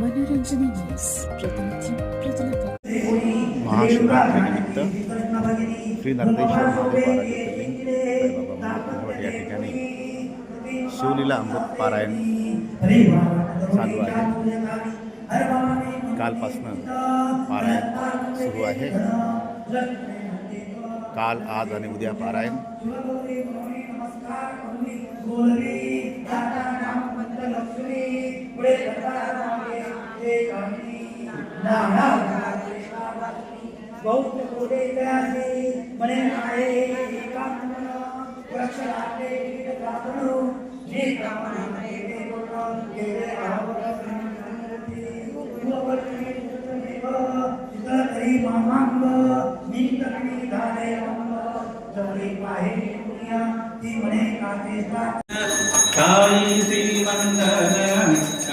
मनोरंजनी news प्रतिनिधी प्रजनता महाशिवरात्री निमित्त श्री नर्मदेश्वर महादेव या ठिकाणी शिवलीला अमृत पारायण चालू आहे। कालपासून पारायण सुरू आहे। काल, आज आणि उद्या पारायण। काई श्रीमंदन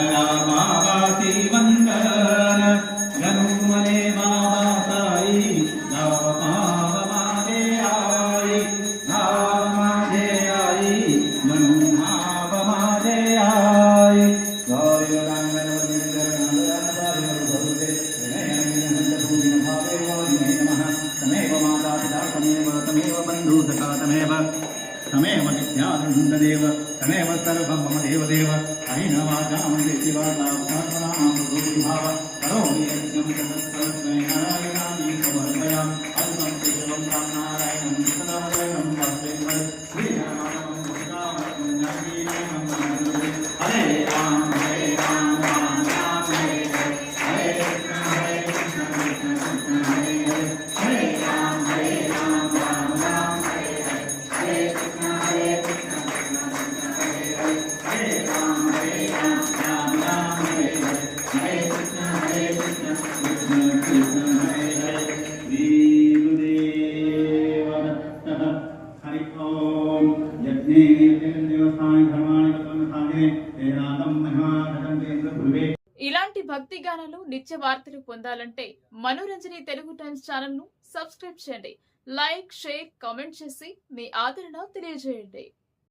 रामावासी मंदन गनुमने बाबासाई नामावमादे आई नामादे आई मनुमावमादे आई गाय रांगन वंदन भगवते नयन भावे वाणे नमः तमेव माता पिता तमेव बंधु सखा तमेव विद्यानन्ददेव तमेव सर्वं मम देवदेव अनेन वाचामि शिवात्मनाभाव करोमि यज्ञं तत्तस्मै नारायणानि समर्पयामि अन्तं केशवं रामनारायणं कृष्णनारायणं वासुदेवं श्रीरामं पुष्पामज्ञानीनं हरे राम राम राम हरे हरे कृष्ण कृष्ण हरे हरे हरे राम राम राम हरे हरे ఇలాంటి భక్తి గానాలు నిత్య వార్తలు పొందాలంటే మనోరంజని తెలుగు టైమ్స్ ఛానల్ ను సబ్స్క్రైబ్ చేయండి। లైక్, షేర్, కామెంట్ చేసి మీ ఆదరణ తెలియజేయండి।